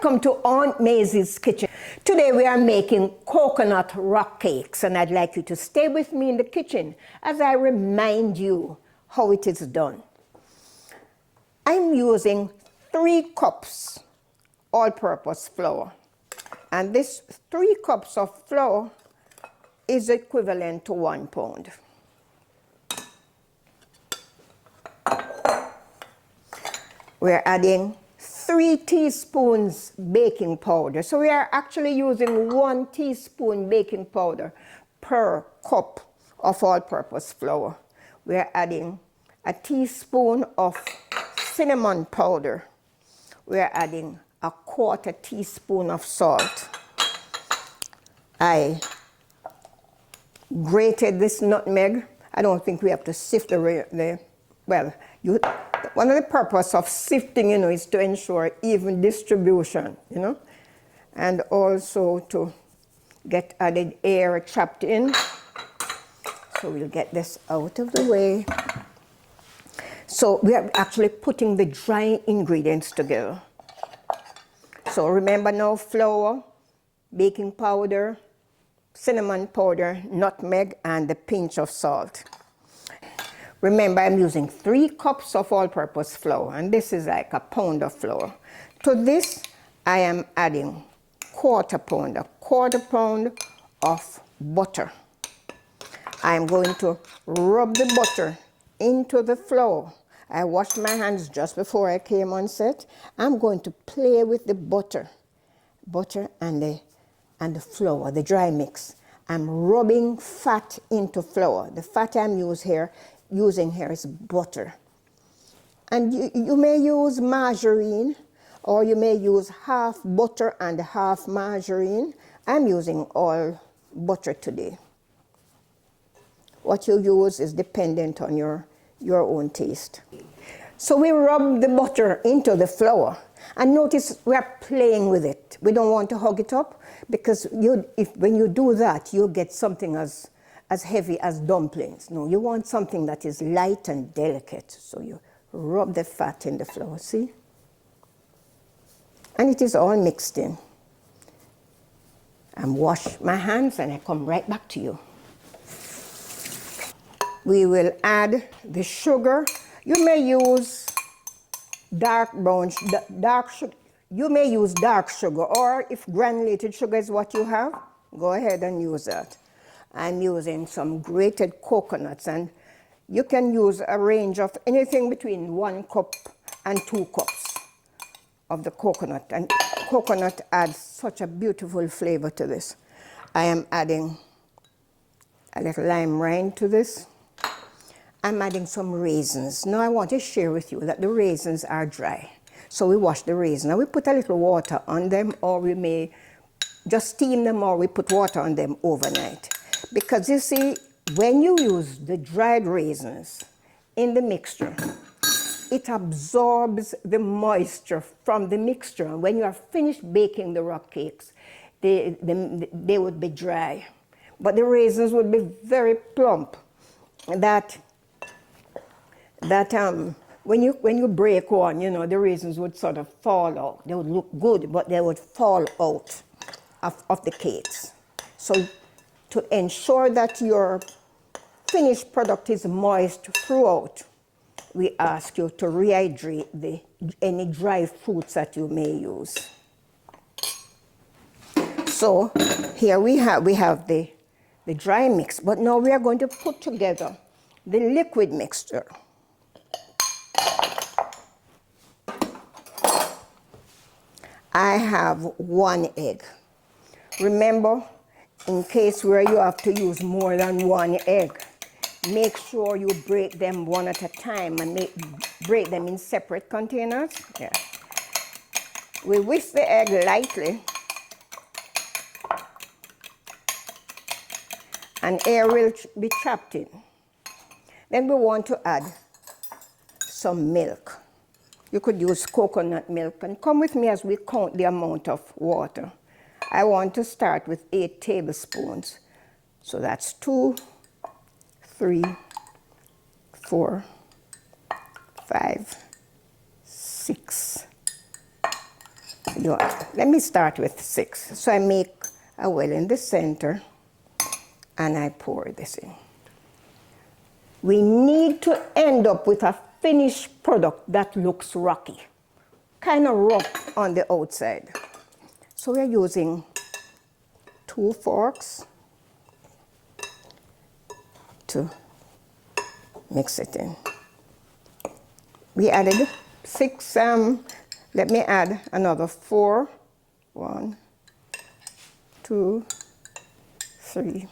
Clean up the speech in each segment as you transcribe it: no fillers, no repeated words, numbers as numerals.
Welcome to Aunt Mazie's kitchen. Today we are making coconut rock cakes, and I'd like you to stay with me in the kitchen as I remind you how it is done. I'm using 3 cups all-purpose flour, and this 3 cups of flour is equivalent to 1 pound. We're adding 3 teaspoons baking powder. So we are actually using 1 teaspoon baking powder per cup of all-purpose flour. We are adding a teaspoon of cinnamon powder. We are adding a 1/4 teaspoon of salt. I grated this nutmeg. I don't think we have to sift one of the purpose of sifting, is to ensure even distribution, and also to get added air trapped in. So we'll get this out of the way. So we are actually putting the dry ingredients together. So remember now, flour, baking powder, cinnamon powder, nutmeg, and a pinch of salt. Remember, I'm using 3 cups of all-purpose flour, and this is like a pound of flour. To this, I am adding a quarter pound of butter. I'm going to rub the butter into the flour. I washed my hands just before I came on set. I'm going to play with the butter and the flour, the dry mix. I'm rubbing fat into flour. The fat I'm using here is butter. And you may use margarine, or you may use half butter and half margarine. I'm using all butter today. What you use is dependent on your own taste. So we rub the butter into the flour, and notice we're playing with it. We don't want to hug it up, because when you do that, you'll get something as heavy as dumplings. No, you want something that is light and delicate. So you rub the fat in the flour, see? And it is all mixed in. And wash my hands, and I come right back to you. We will add the sugar. You may use dark sugar. You may use dark sugar, or if granulated sugar is what you have, go ahead and use that. I'm using some grated coconuts, and you can use a range of anything between 1 cup and 2 cups of the coconut. And coconut adds such a beautiful flavor to this. I am adding a little lime rind to this. I'm adding some raisins. Now I want to share with you that the raisins are dry. So we wash the raisins. Now we put a little water on them, or we may just steam them, or we put water on them overnight. Because you see, when you use the dried raisins in the mixture, it absorbs the moisture from the mixture. And when you are finished baking the rock cakes, they would be dry. But the raisins would be very plump. When you break one, the raisins would sort of fall out. They would look good, but they would fall out of the cakes. So to ensure that your finished product is moist throughout, we ask you to rehydrate any dry fruits that you may use. So here we have the dry mix, but now we are going to put together the liquid mixture. I have 1 egg. Remember, in case where you have to use more than 1 egg, make sure you break them one at a time and break them in separate containers. Yeah. We whisk the egg lightly, and air will be trapped in. Then we want to add some milk. You could use coconut milk, and come with me as we count the amount of water. I want to start with 8 tablespoons. So that's 2, 3, 4, 5, 6, No, let me start with 6. So I make a well in the center and I pour this in. We need to end up with a finished product that looks rocky, kind of rough on the outside. So we're using 2 forks to mix it in. We added 6, let me add another 4. 1, 2, 3.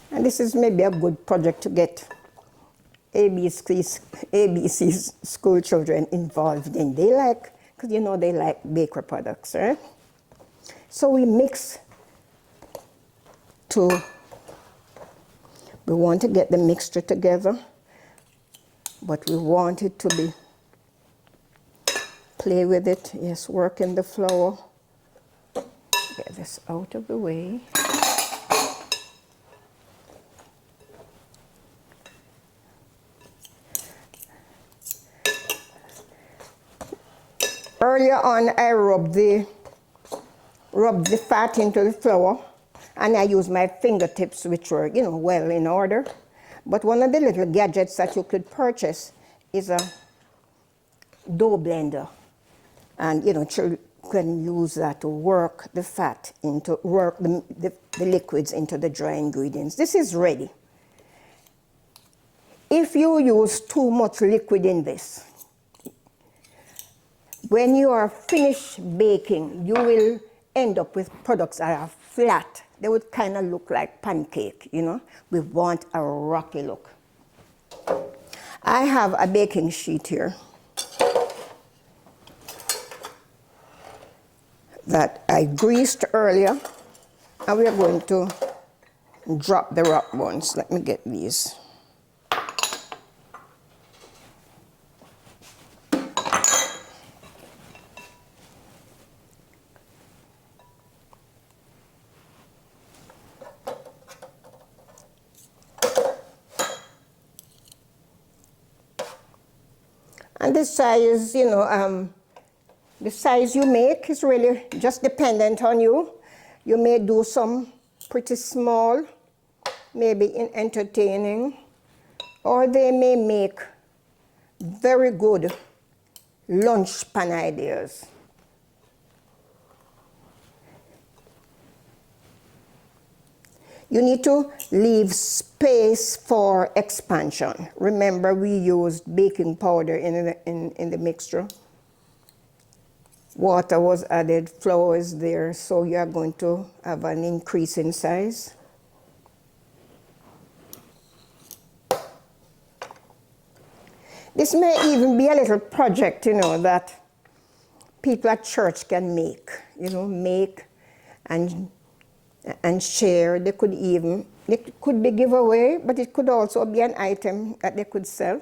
And this is maybe a good project to get ABC's school children involved in. They like, because you know they like bakery products, right? So we mix we want to get the mixture together, but we want it to be, play with it, yes, work in the flour. Get this out of the way. Earlier on, I rubbed the fat into the flour, and I used my fingertips, which were, you know, well in order. But one of the little gadgets that you could purchase is a dough blender. And, you know, children can use that to work the fat into, work the liquids into the dry ingredients. This is ready. If you use too much liquid in this, when you are finished baking, you will end up with products that are flat. They would kind of look like pancake, you know. We want a rocky look. I have a baking sheet here that I greased earlier, and we are going to drop the rock ones. Let me get these. And the size, you know, the size you make is really just dependent on you. You may do some pretty small, maybe in entertaining, or they may make very good lunch pan ideas. You need to leave space for expansion. Remember, we used baking powder in the mixture. Water was added, flour is there, so you are going to have an increase in size. This may even be a little project, you know, that people at church can make, you know, make and share. They could even, it could be giveaway, but it could also be an item that they could sell.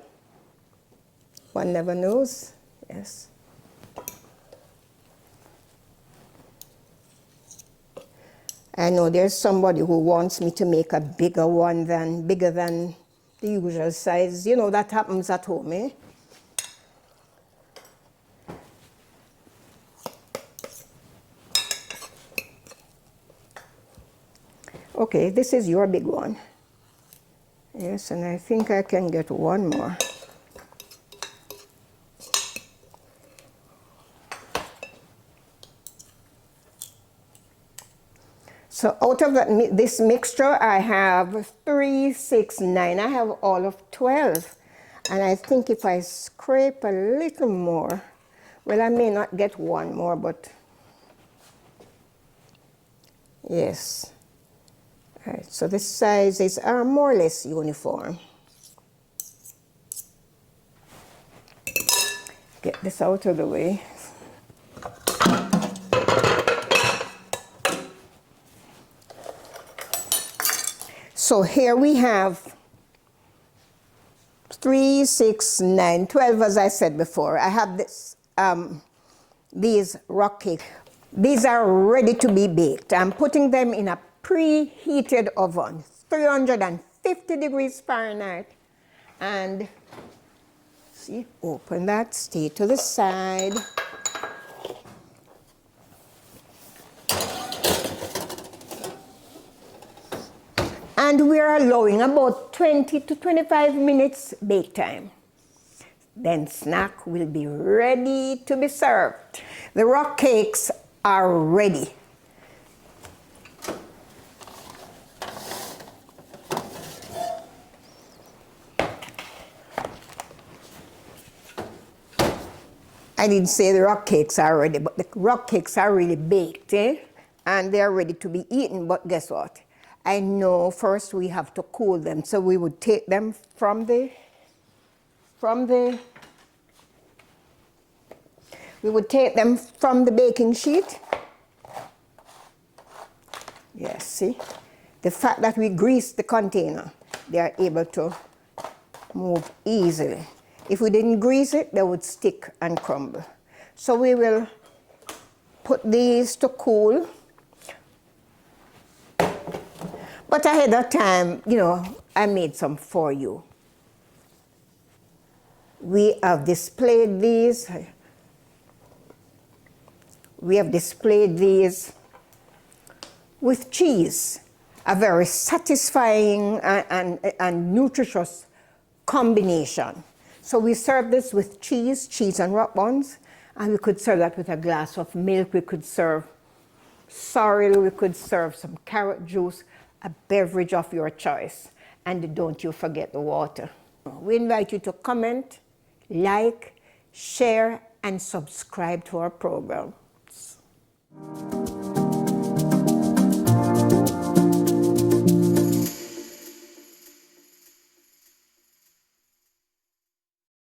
One never knows, yes. I know there's somebody who wants me to make a bigger one bigger than the usual size. You know, that happens at home, eh? Okay, this is your big one. Yes, and I think I can get one more. So out of this mixture, I have 3, 6, 9. I have all of 12. And I think if I scrape a little more, well, I may not get one more, but yes. All right, so the sizes are more or less uniform. Get this out of the way. So here we have 3, 6, 9, 12, as I said before. I have this, these rock cake. These are ready to be baked. I'm putting them in a preheated oven, 350 degrees Fahrenheit, and See, open that, stay to the side. And we're allowing about 20 to 25 minutes bake time. Then snack will be ready to be served. The rock cakes are ready. I didn't say the rock cakes are ready, but the rock cakes are really baked, eh? And they're ready to be eaten, but guess what? I know first we have to cool them, so we would take them from the baking sheet. Yes, see? The fact that we grease the container, they are able to move easily. If we didn't grease it, they would stick and crumble. So we will put these to cool. But ahead of time, you know, I made some for you. We have displayed these. We have displayed these with cheese, a very satisfying and nutritious combination. So we serve this with cheese and rock buns, and we could serve that with a glass of milk. We could serve sorrel, we could serve some carrot juice, a beverage of your choice. And don't you forget the water. We invite you to comment, like, share, and subscribe to our programs.